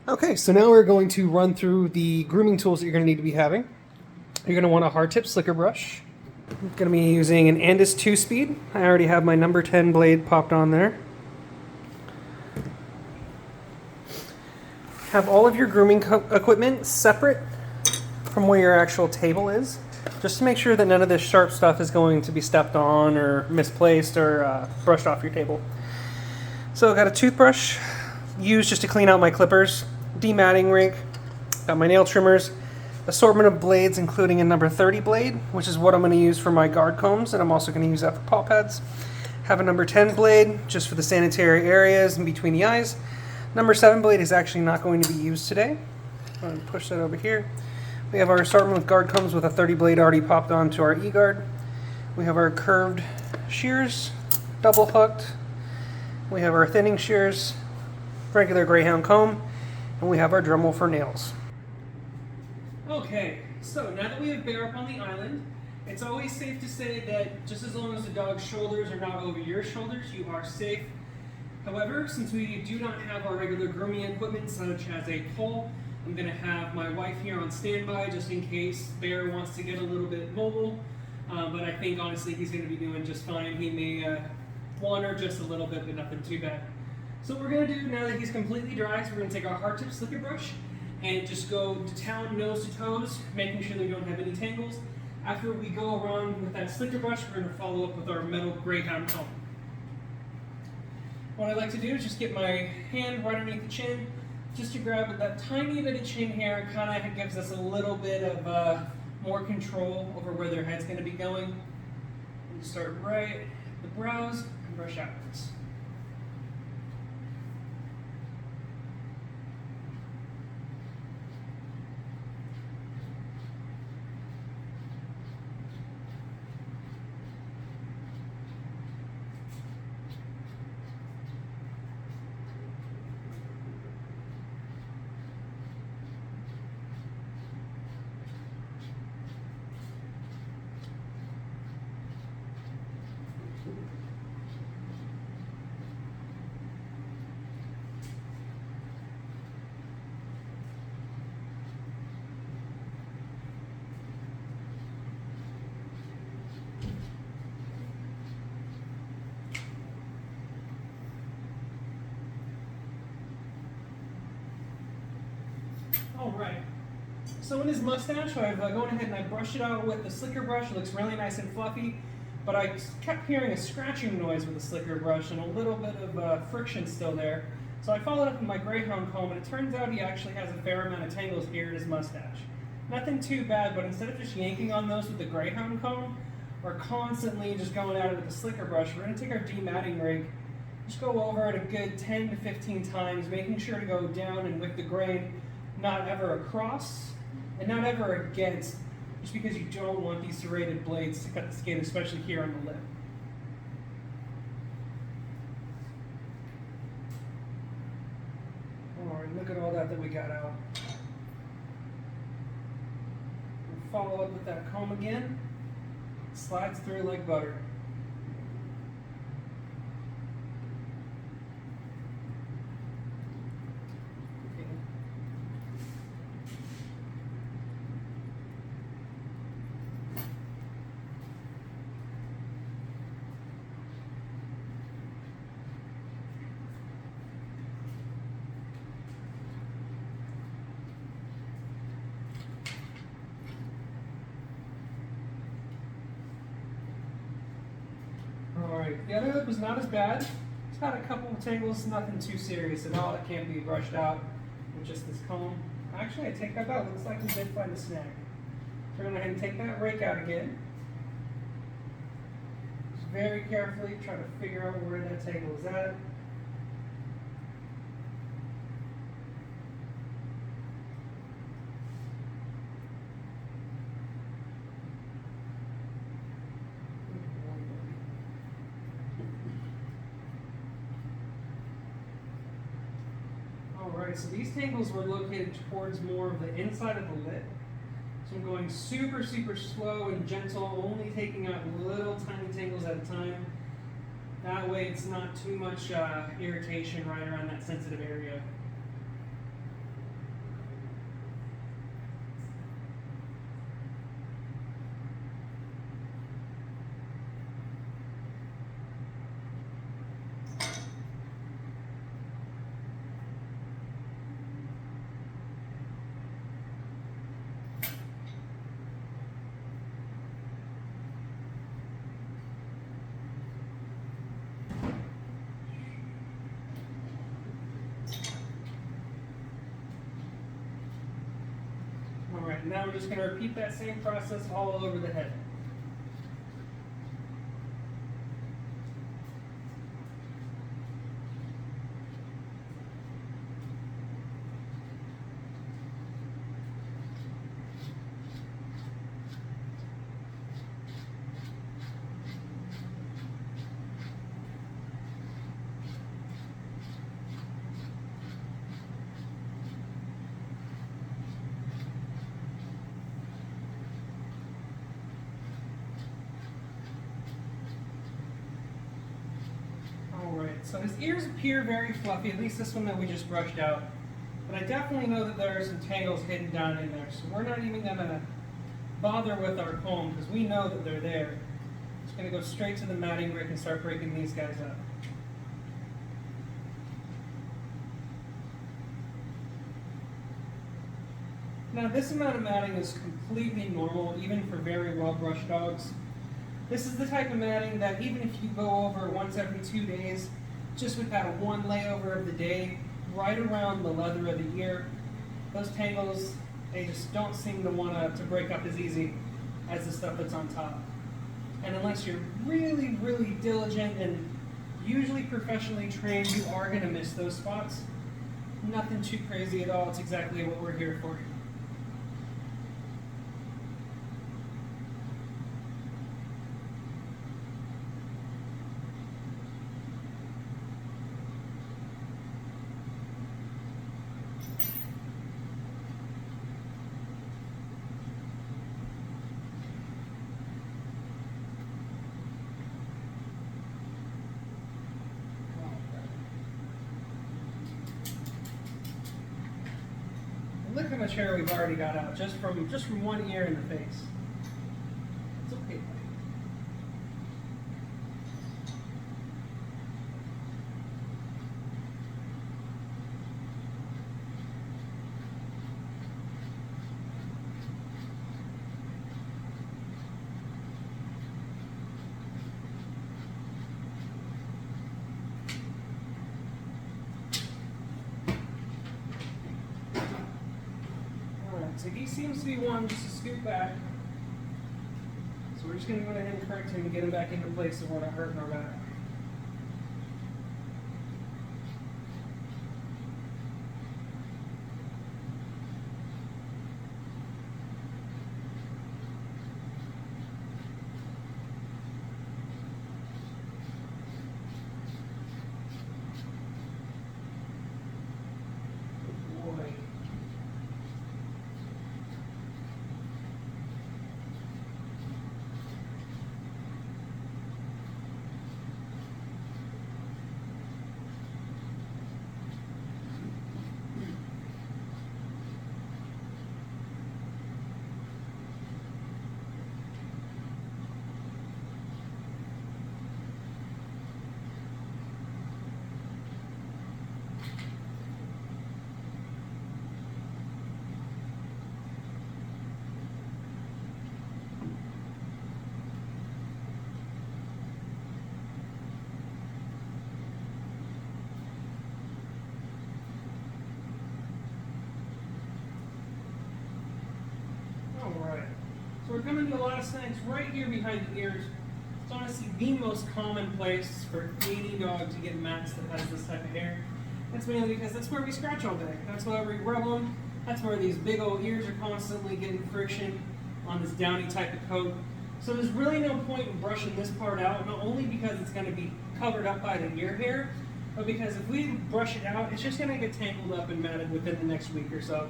Okay, so now we're going to run through the grooming tools that you're going to need to be having. You're going to want a hard tip slicker brush. I'm going to be using an Andis 2-speed. I already have my number 10 blade popped on there. Have all of your grooming equipment separate from where your actual table is, just to make sure that none of this sharp stuff is going to be stepped on or misplaced or brushed off your table. So I've got a toothbrush used just to clean out my clippers, dematting rake, got my nail trimmers, assortment of blades including a number 30 blade, which is what I'm going to use for my guard combs, and I'm also going to use that for paw pads. Have a number 10 blade just for the sanitary areas in between the eyes. Number 7 blade is actually not going to be used today. I'm going to push that over here. We have our assortment with guard combs with a 30 blade already popped onto our E-guard. We have our curved shears, double hooked. We have our thinning shears, regular Greyhound comb, and we have our Dremel for nails. Okay, so now that we have Bear up on the island, it's always safe to say that just as long as the dog's shoulders are not over your shoulders, you are safe. However, since we do not have our regular grooming equipment such as a pole, I'm going to have my wife here on standby just in case Bear wants to get a little bit mobile, but I think honestly he's going to be doing just fine. He may wander just a little bit, but nothing too bad. So what we're going to do now that he's completely dry is we're going to take our hard tip slicker brush and just go to town nose to toes, making sure that we don't have any tangles. After we go around with that slicker brush, we're going to follow up with our metal Greyhound comb. What I like to do is just get my hand right underneath the chin, just to grab with that tiny bit of chin hair. It kind of gives us a little bit of more control over where their head's going to be going. And start right at the brows and brush outwards. Alright, so in his mustache, I've gone ahead and I brushed it out with the slicker brush. It looks really nice and fluffy, but I kept hearing a scratching noise with the slicker brush and a little bit of friction still there. So I followed up with my Greyhound comb, and it turns out he actually has a fair amount of tangles here in his mustache. Nothing too bad, but instead of just yanking on those with the Greyhound comb, or constantly just going at it with the slicker brush, we're going to take our dematting rake, just go over it a good 10 to 15 times, making sure to go down and with the grain, not ever across, and not ever against, just because you don't want these serrated blades to cut the skin, especially here on the lip. Alright, look at all that we got out. We'll follow up with that comb again. Slides through like butter. Alright, the other lip was not as bad. It's got a couple of tangles, nothing too serious at all. It can't be brushed out with just this comb. Actually, I take that out. Looks like we did find a snag. So we're going to go ahead and take that rake out again. Just very carefully try to figure out where that tangle is at. Alright, so these tangles were located towards more of the inside of the lip. So I'm going super, super slow and gentle, only taking out little tiny tangles at a time. That way it's not too much irritation right around that sensitive area. All right, now we're just going to repeat that same process all over the head. Alright, so his ears appear very fluffy, at least this one that we just brushed out. But I definitely know that there are some tangles hidden down in there, so we're not even going to bother with our comb because we know that they're there. Just going to go straight to the matting brick and start breaking these guys up. Now this amount of matting is completely normal, even for very well brushed dogs. This is the type of matting that even if you go over once every 2 days, just with that one layover of the day, right around the leather of the ear, those tangles, they just don't seem to want to break up as easy as the stuff that's on top. And unless you're really, really diligent and usually professionally trained, you are going to miss those spots. Nothing too crazy at all. It's exactly what we're here for. Look how much hair we've already got out just from one ear in the face. It's okay, buddy. So he seems to be wanting just to scoot back. So we're just going to go ahead and correct him and get him back into place so we're not hurting our back. Alright, so we're coming to a lot of snags right here behind the ears. It's honestly the most common place for any dog to get mats that has this type of hair. That's mainly because that's where we scratch all day. That's where we rub them. That's where these big old ears are constantly getting friction on this downy type of coat. So there's really no point in brushing this part out, not only because it's going to be covered up by the ear hair, but because if we brush it out, it's just going to get tangled up and matted within the next week or so.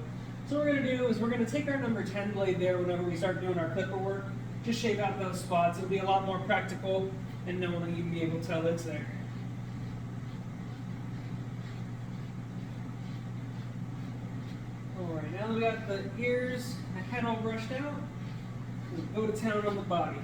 So what we're going to do is we're going to take our number 10 blade there whenever we start doing our clipper work, just shave out those spots. It'll be a lot more practical and no one will even be able to tell it's there. Alright, now that we got the ears and the head all brushed out, we'll go to town on the body.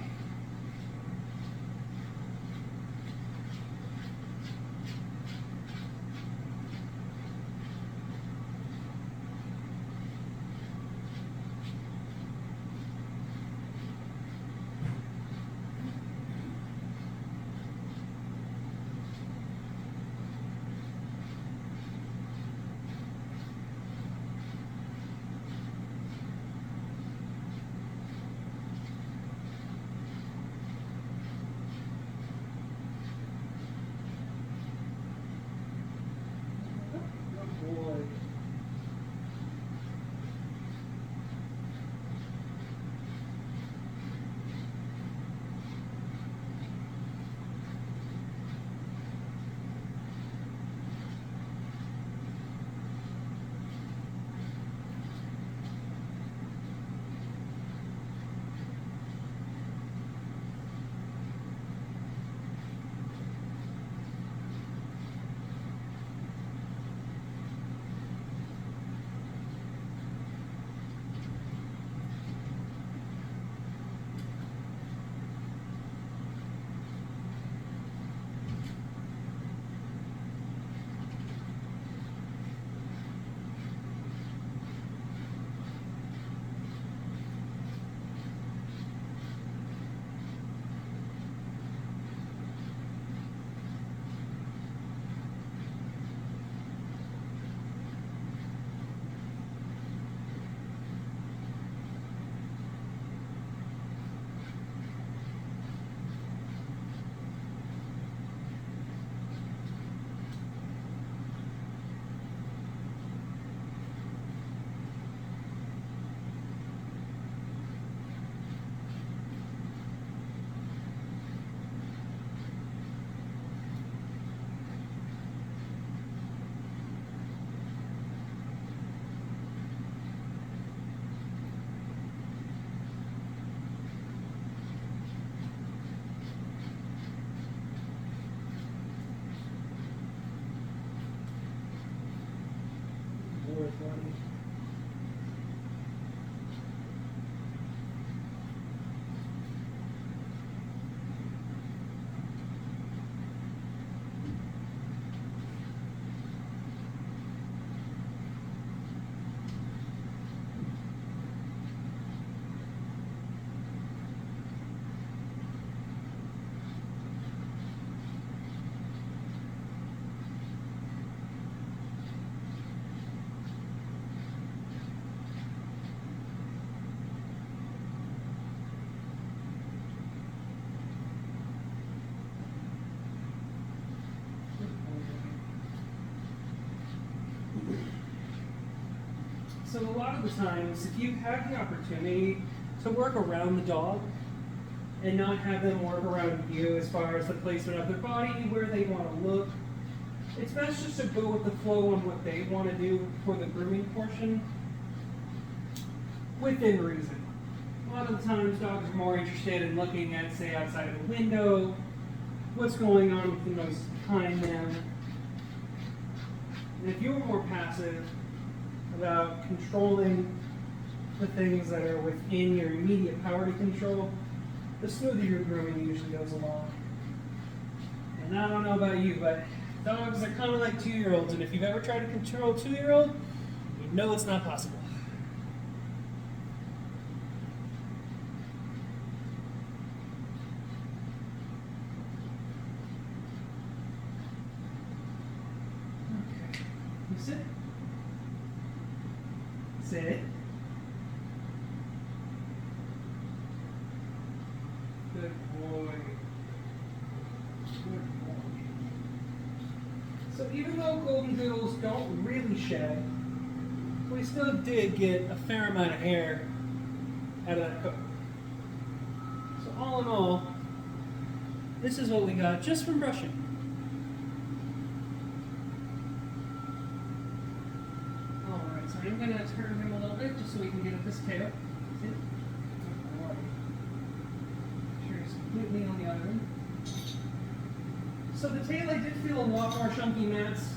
worth wanting. So a lot of the times, if you have the opportunity to work around the dog and not have them work around you as far as the placement of their body, where they want to look, it's best just to go with the flow on what they want to do for the grooming portion within reason. A lot of the times dogs are more interested in looking at, say, outside of the window, what's going on with the noise behind them. And if you're more passive about controlling the things that are within your immediate power to control, the smoother your grooming usually goes along. And I don't know about you, but dogs are kind of like 2-year-olds, and if you've ever tried to control a 2-year-old, you know it's not possible. Okay, you sit. Sit. Good boy. Good boy. So even though golden doodles don't really shed, we still did get a fair amount of hair out of that coat. So all in all, this is what we got just from brushing. Alright, so I'm going to turn him a little bit just so we can get at this tail. See? Make sure he's completely on the other end. So the tail, I did feel a lot more chunky mats.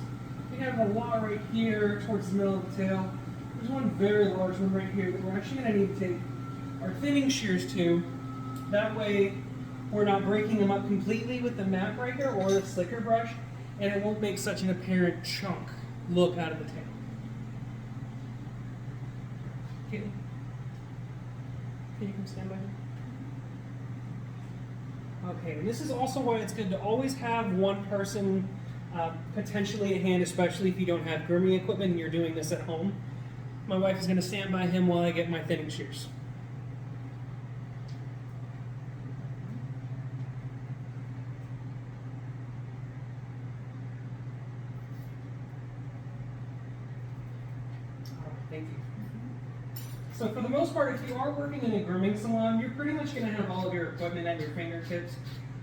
We have a lot right here towards the middle of the tail. There's one very large one right here that we're actually going to need to take our thinning shears to. That way we're not breaking them up completely with the mat breaker or the slicker brush, and it won't make such an apparent chunk look out of the tail. Caitlin, can you come stand by me? Okay, and this is also why it's good to always have one person potentially at hand, especially if you don't have grooming equipment and you're doing this at home. My wife is going to stand by him while I get my thinning shears. All right, thank you. So for the most part, if you are working in a grooming salon, you're pretty much going to have all of your equipment at your fingertips.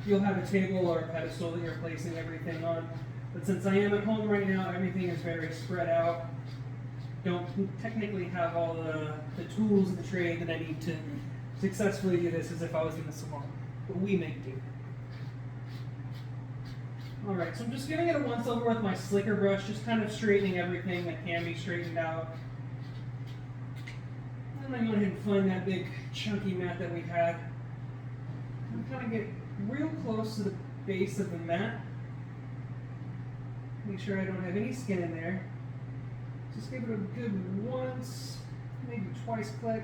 You'll have a table or a pedestal that you're placing everything on. But since I am at home right now, everything is very spread out. Don't technically have all the tools of the trade that I need to successfully do this as if I was in the salon. But we make do. Alright, so I'm just giving it a once over with my slicker brush, just kind of straightening everything that can be straightened out. And I'm going to find that big chunky mat that we had. I'm kind of get real close to the base of the mat. Make sure I don't have any skin in there. Just give it a good once, maybe twice click.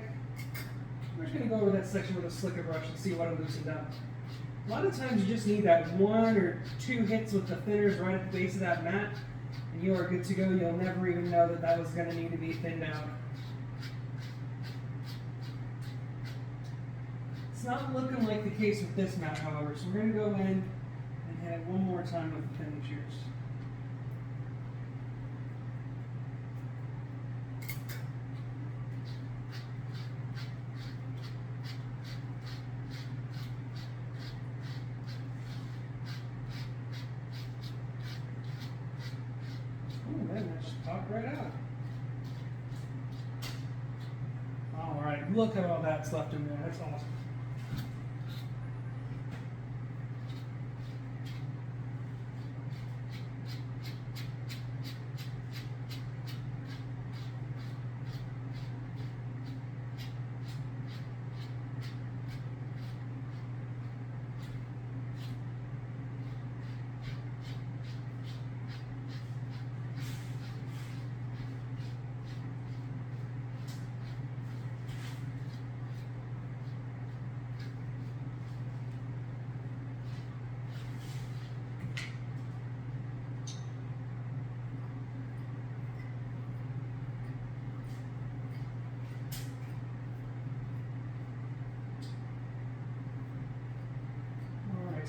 We're just going to go over that section with a slicker brush and see what it loosened up. A lot of times you just need that 1 or 2 hits with the thinners right at the base of that mat, and you are good to go. You'll never even know that that was going to need to be thinned out. It's not looking like the case with this mat, however, so we're going to go in and hit it one more time with the thinning shears. Oh, man, that just popped right out. All right, look at all that's left in there. That's awesome.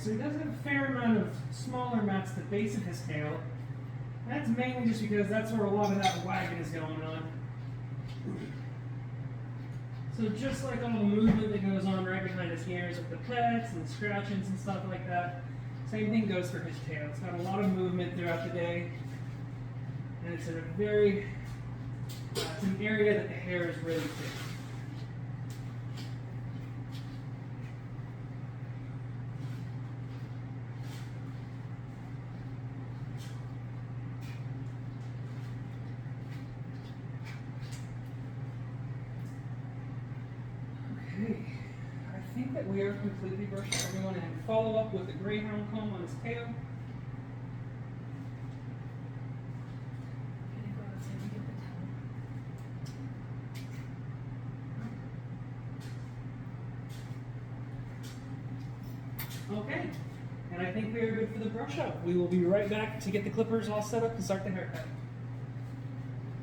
So he does have a fair amount of smaller mats at the base of his tail. That's mainly just because that's where a lot of that wagging is going on. So just like all the movement that goes on right behind his ears with the pets and the scratchings and stuff like that, same thing goes for his tail. It's got a lot of movement throughout the day, and it's in a very, it's an area that the hair is really thick. Okay, I think that we are completely brushed. So we want to follow up with the greyhound comb on his tail. Okay, and I think we are good for the brush up. We will be right back to get the clippers all set up and start the haircut.